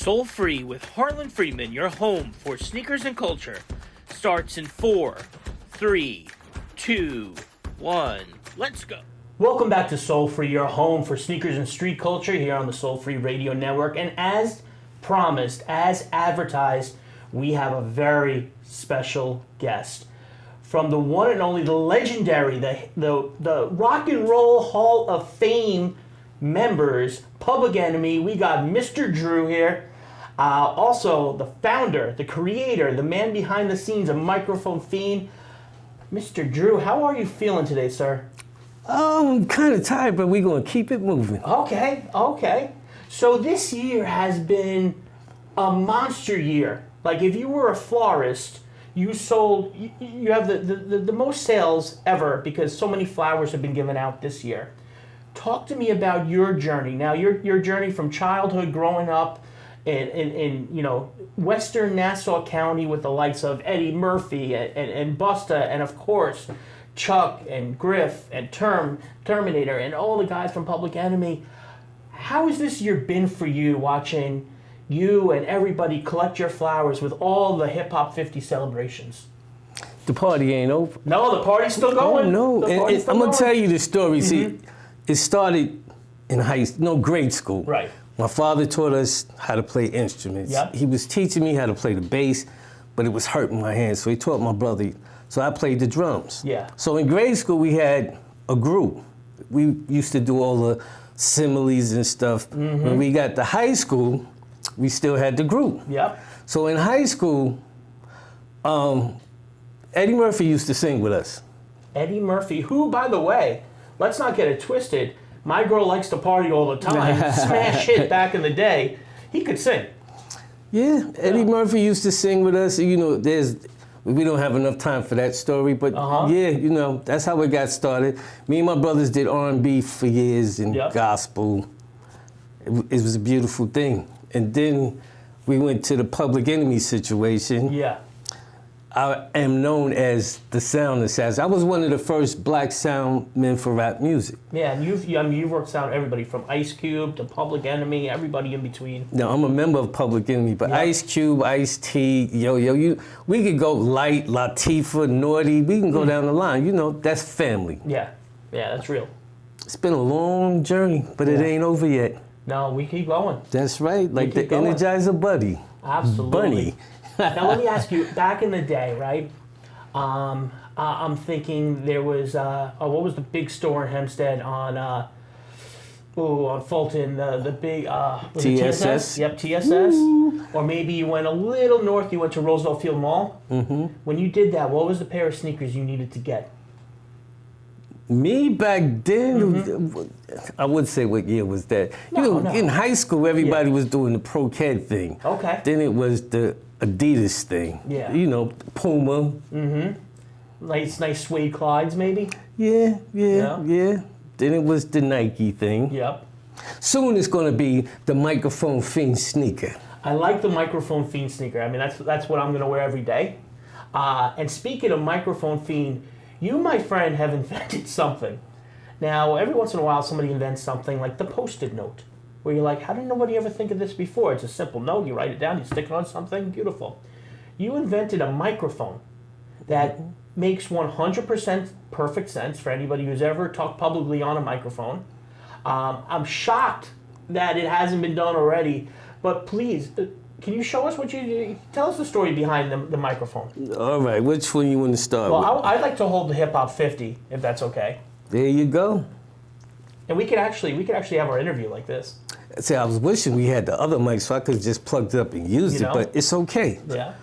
Soul Free with Harlan Freeman, your home for sneakers and culture, starts in 4, 3, 2, 1. Let's go. Welcome back to Soul Free, your home for sneakers and street culture here on the Soul Free Radio Network. And as promised, as advertised, we have a very special guest. From the one and only, the legendary, the Rock and Roll Hall of Fame members, Public Enemy, we got Mr. Drew here. Also, the founder, the creator, the man behind the scenes, a microphone fiend. Mr. Drew, how are you feeling today, sir? I'm kind of tired, but we're going to keep it moving. Okay. So this year has been a monster year. Like, if you were a florist, you have the most sales ever because so many flowers have been given out this year. Talk to me about your journey. Now, your journey from childhood, growing up in Western Nassau County with the likes of Eddie Murphy and Busta, and of course Chuck and Griff and Terminator and all the guys from Public Enemy. How has this year been for you, watching you and everybody collect your flowers with all the Hip Hop 50 celebrations? The party ain't over. No, the party's still going. No. And I'm going to tell you the story. Mm-hmm. See, it started in grade school. Right. My father taught us how to play instruments. Yep. He was teaching me how to play the bass, but it was hurting my hands, so he taught my brother. So I played the drums. Yeah. So in grade school, we had a group. We used to do all the similes and stuff. Mm-hmm. When we got to high school, we still had the group. Yep. So in high school, Eddie Murphy used to sing with us. Eddie Murphy, who, by the way, let's not get it twisted, my girl likes to party all the time. Smash hit back in the day. He could sing. Yeah, Eddie Murphy used to sing with us. We don't have enough time for that story, but yeah, that's how it got started. Me and my brothers did R&B for years and gospel. It was a beautiful thing. And then we went to the Public Enemy situation. Yeah. I am known as the sound assassin. I was one of the first black sound men for rap music. Yeah, and you've worked sound everybody from Ice Cube to Public Enemy, everybody in between. No, I'm a member of Public Enemy, but Ice Cube, Ice-T, we could go Light, Latifah, Naughty, we can go down the line. That's family. Yeah, that's real. It's been a long journey, but it ain't over yet. No, we keep going. That's right, like the Energizer Buddy. Absolutely. Bunny. Now let me ask you, back in the day, right? I'm thinking there was what was the big store in Hempstead on Fulton, the big was TSS? It Yep, TSS. Ooh. Or maybe you went a little north. You went to Roosevelt Field Mall. Mm-hmm. When you did that, what was the pair of sneakers you needed to get? Me back then, I would say what year was that. No. In high school, everybody was doing the Pro Ked thing. Okay. Then it was the Adidas thing. Yeah. Puma. Mm-hmm. Nice suede Clydes, maybe? Yeah. Then it was the Nike thing. Yep. Soon it's going to be the Microphone Fiend sneaker. I like the Microphone Fiend sneaker. I mean, that's what I'm going to wear every day. And speaking of Microphone Fiend, you, my friend, have invented something. Now, every once in a while, somebody invents something like the Post-it note, where you're like, how did nobody ever think of this before? It's a simple note. You write it down, you stick it on something, beautiful. You invented a microphone that makes 100% perfect sense for anybody who's ever talked publicly on a microphone. I'm shocked that it hasn't been done already, but please, can you show us tell us the story behind the microphone? All right, which one you want to start with? Well, I'd like to hold the Hip Hop 50, if that's okay. There you go. And we could actually have our interview like this. See, I was wishing we had the other mic so I could have just plugged it up and used it, but it's okay. Yeah.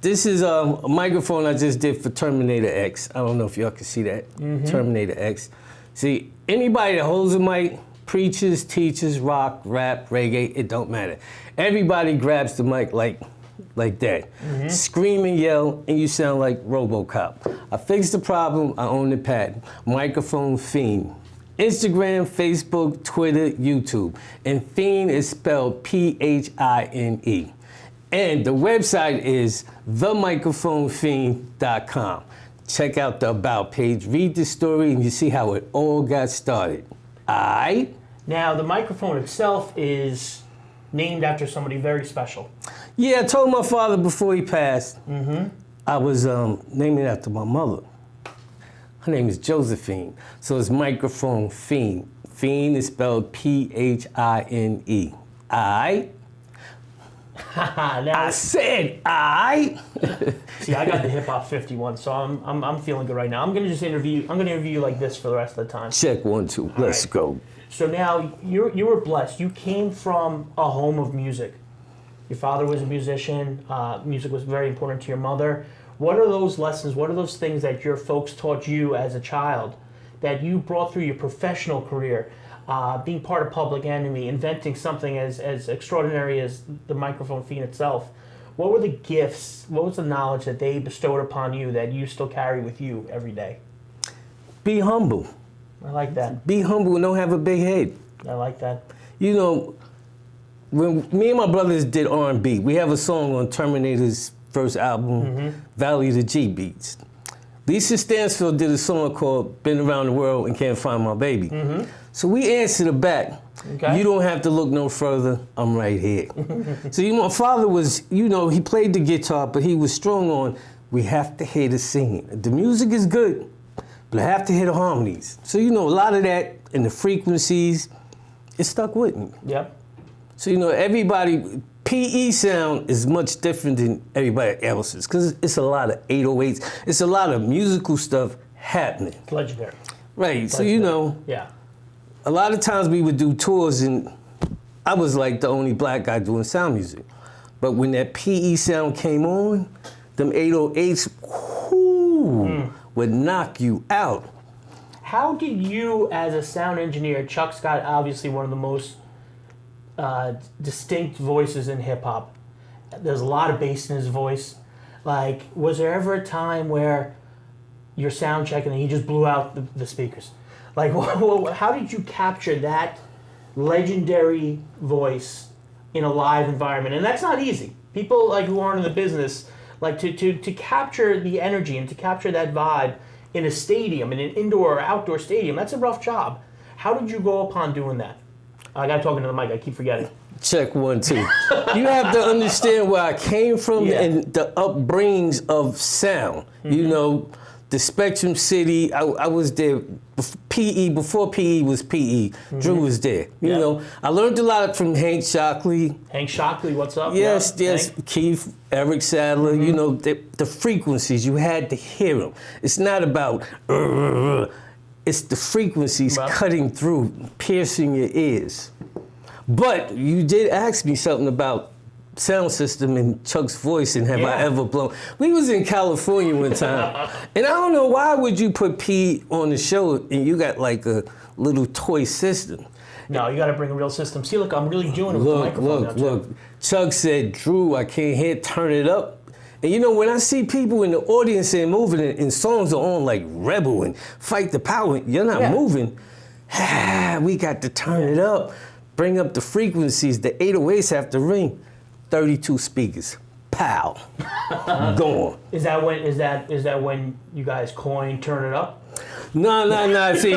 This is a microphone I just did for Terminator X. I don't know if y'all can see that. Mm-hmm. Terminator X. See, anybody that holds a mic, preachers, teachers, rock, rap, reggae, it don't matter. Everybody grabs the mic like that. Mm-hmm. Scream and yell, and you sound like RoboCop. I fixed the problem, I own the patent. Microphone Fiend. Instagram, Facebook, Twitter, YouTube. And Fiend is spelled Phine. And the website is themicrophonefiend.com. Check out the About page, read the story, and you see how it all got started. All right? Now, the microphone itself is named after somebody very special. Yeah, I told my father before he passed, I was naming it after my mother. Her name is Josephine, so it's microphone fiend. Fiend is spelled P-H-I-N-E. I said I. See, I got the Hip Hop 51, so I'm feeling good right now. I'm gonna interview you like this for the rest of the time. Check 1, 2. Let's go. So now you were blessed. You came from a home of music. Your father was a musician. Music was very important to your mother. What are those lessons? What are those things that your folks taught you as a child that you brought through your professional career? Being part of Public Enemy, inventing something as extraordinary as the microphone fiend itself. What were the gifts? What was the knowledge that they bestowed upon you that you still carry with you every day? Be humble. I like that. Be humble and don't have a big head. I like that. You know, when me and my brothers did R&B, we have a song on Terminator's first album, Valley of the G Beats. Lisa Stansfield did a song called Been Around the World and Can't Find My Baby. So we answered her back. Okay. You don't have to look no further, I'm right here. So my father was, he played the guitar, but he was strong on, we have to hear the singing. The music is good, but I have to hear the harmonies. So a lot of that and the frequencies, it stuck with me. Yep. So everybody, PE sound is much different than everybody else's because it's a lot of 808s. It's a lot of musical stuff happening. It's legendary. Right, Legendary. So yeah. A lot of times we would do tours and I was like the only black guy doing sound music. But when that PE sound came on, them 808s, would knock you out. How did you, as a sound engineer, Chuck's got obviously one of the most distinct voices in hip hop. There's a lot of bass in his voice. Like, was there ever a time where you're sound checking and he just blew out the speakers? Like, how did you capture that legendary voice in a live environment? And that's not easy. People like who aren't in the business, like to capture the energy and to capture that vibe in a stadium, in an indoor or outdoor stadium, that's a rough job. How did you go upon doing that? I got talking to the mic, I keep forgetting. Check 1, 2. You have to understand where I came from and the upbringings of sound. The Spectrum City, I was there, PE, before PE was PE, Drew was there. You know, I learned a lot from Hank Shockley. Hank Shockley, what's up? Yes, Hank. Keith, Eric Sadler, the frequencies, you had to hear them. It's not about, it's the frequencies cutting through, piercing your ears. But you did ask me something about sound system and Chuck's voice and have I ever blown. We was in California one time, and I don't know why would you put P on the show and you got like a little toy system. No, you got to bring a real system. See, look, I'm really doing it with the microphone Look. Chuck said, Drew, I can't hear, turn it up. And when I see people in the audience and moving and songs are on like Rebel and Fight the Power, you're not moving. We got to turn it up, bring up the frequencies, the 808s have to ring. 32 speakers. Pow. Gone. Is that when you guys coined Turn It Up? No. See,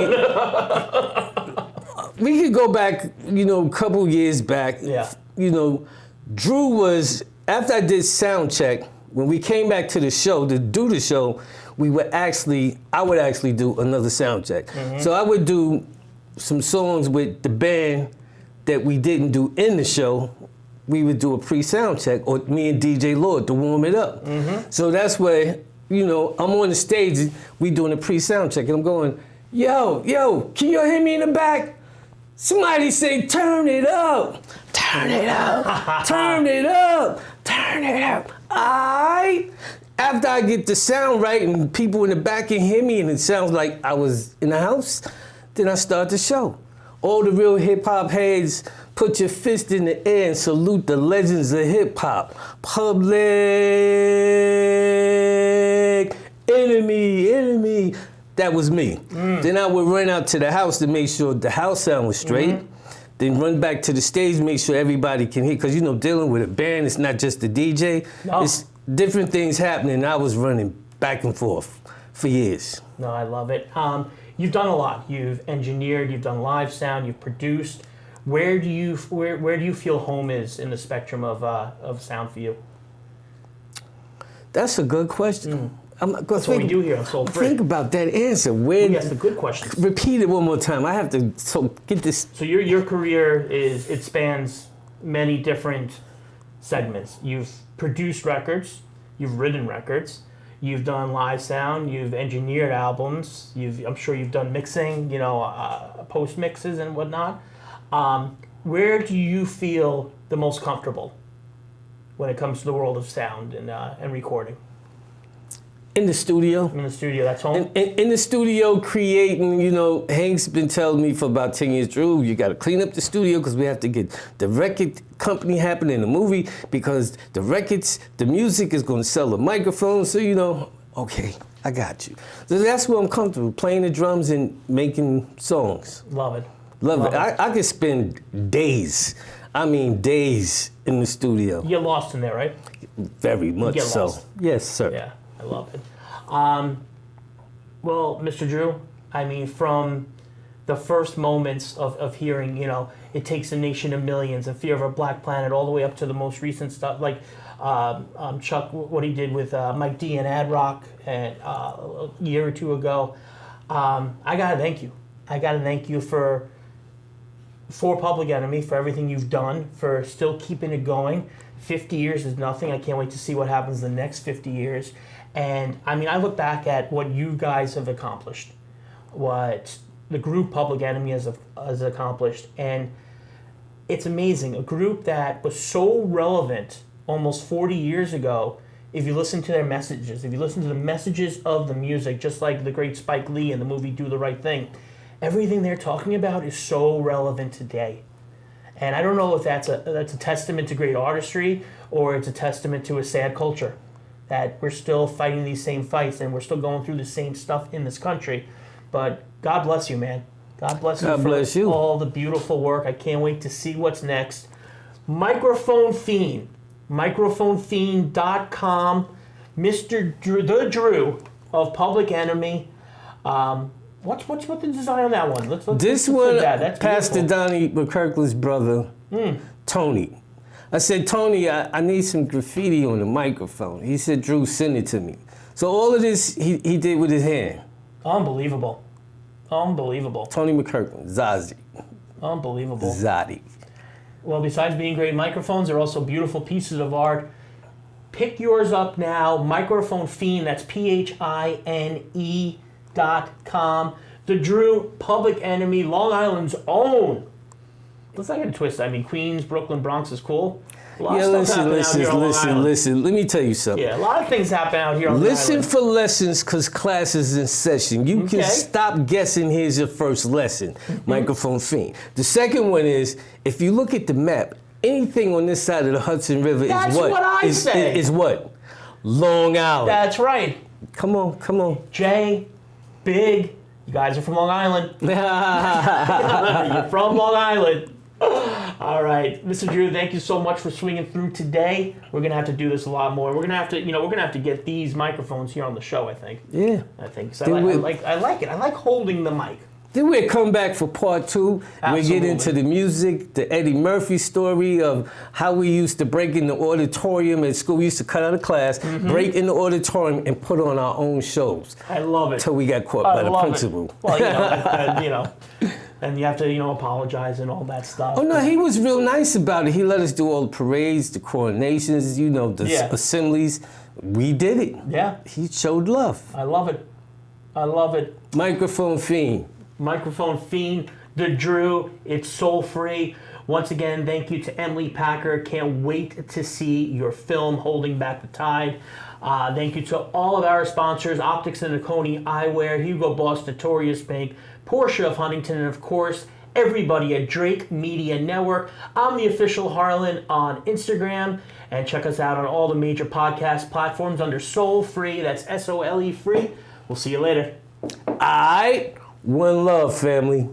we could go back, a couple years back. Yeah. Drew was, after I did sound check, when we came back to the show, to do the show, I would actually do another sound check. So I would do some songs with the band that we didn't do in the show. We would do a pre-sound check, or me and DJ Lord to warm it up. So that's where, I'm on the stage, we doing a pre-sound check, and I'm going, yo, can you hear me in the back? Somebody say, turn it up, turn it up, turn it up, turn it up. After I get the sound right and people in the back can hear me and it sounds like I was in the house, then I start the show. All the real hip-hop heads, put your fist in the air and salute the legends of hip-hop. Public Enemy. That was me. Then I would run out to the house to make sure the house sound was straight. Then run back to the stage, make sure everybody can hear. Because, dealing with a band, it's not just the DJ. No. It's different things happening. I was running back and forth for years. No, I love it. You've done a lot. You've engineered, you've done live sound, you've produced. where do you feel home is in the spectrum of sound for you? That's a good question. That's what we do here on Soul Free. Think about that answer. Where? Yes, the good questions. Repeat it one more time. I have to get this. So your career it spans many different segments. You've produced records, you've written records, you've done live sound, you've engineered albums, I'm sure you've done mixing, post mixes and whatnot. Where do you feel the most comfortable when it comes to the world of sound and recording? In the studio. In the studio, that's home? In the studio, creating, Hank's been telling me for about 10 years, Drew, you got to clean up the studio because we have to get the record company happening, the movie, because the music is going to sell the microphone. So, okay, I got you. So that's where I'm comfortable, playing the drums and making songs. Love it. Love it. I could spend days, days in the studio. You get lost in there, right? Very much so. Lost. Yes, sir. Yeah. I love it. Well, Mr. Drew, from the first moments of hearing, It Takes a Nation of Millions and Fear of a Black Planet, all the way up to the most recent stuff, like Chuck, what he did with Mike D and Ad Rock and, a year or two ago. I got to thank you. I got to thank you for Public Enemy, for everything you've done, for still keeping it going. 50 years is nothing. I can't wait to see what happens the next 50 years. And I look back at what you guys have accomplished, what the group Public Enemy has accomplished, and it's amazing. A group that was so relevant almost 40 years ago, if you listen to their messages, if you listen to the messages of the music, just like the great Spike Lee in the movie Do the Right Thing, everything they're talking about is so relevant today. And I don't know if that's a testament to great artistry or it's a testament to a sad culture, that we're still fighting these same fights and we're still going through the same stuff in this country. But God bless you, man. God bless you for all the beautiful work. I can't wait to see what's next. Microphone Fiend, microphonefiend.com, Mr. Drew, the Drew of Public Enemy. What's the design on that one? Let's That's Pastor Donnie McKirkland's brother, Tony. I said, Tony, I need some graffiti on the microphone. He said, Drew, send it to me. So all of this he did with his hand. Unbelievable. Tony McKirkland, Zazie. Unbelievable. Zaddy. Well, besides being great microphones, they're also beautiful pieces of art. Pick yours up now. Microphone Fiend, that's PHINE.com. The Drew, Public Enemy, Long Island's own. Let's not get it twisted. Queens, Brooklyn, Bronx is cool. Listen. Let me tell you something. Yeah, a lot of things happen out here on the island. Listen for lessons because class is in session. You can stop guessing. Here's your first lesson, Microphone Fiend. The second one is, if you look at the map, anything on this side of the Hudson River That's what I say. Is what? Long Island. That's right. Come on. Jay, Big, you guys are from Long Island. You're from Long Island. All right, Mr. Drew, thank you so much for swinging through today. We're gonna have to do this a lot more. We're gonna have to get these microphones here on the show, I think. Yeah. I think so. I like it. I like holding the mic. Then we'll come back for part 2. Absolutely. We get into the music, the Eddie Murphy story of how we used to break in the auditorium at school. We used to cut out of class, break in the auditorium, and put on our own shows. I love it. Till we got caught by the principal. Well, and you have to, apologize and all that stuff. Oh, no, he was real nice about it. He let us do all the parades, the coronations, the assemblies. We did it. Yeah. He showed love. I love it. Microphone Fiend. Microphone Fiend, The Drew, it's soul free. Once again, thank you to Emily Packer. Can't wait to see your film, Holding Back the Tide. Thank you to all of our sponsors, Optics and Oconee Eyewear, Hugo Boss, Notorious Bank, Porsche of Huntington, and of course, everybody at Drake Media Network. I'm the official Harlan on Instagram, and check us out on all the major podcast platforms under Soul Free. That's SOLE free. We'll see you later. All right. One love, family.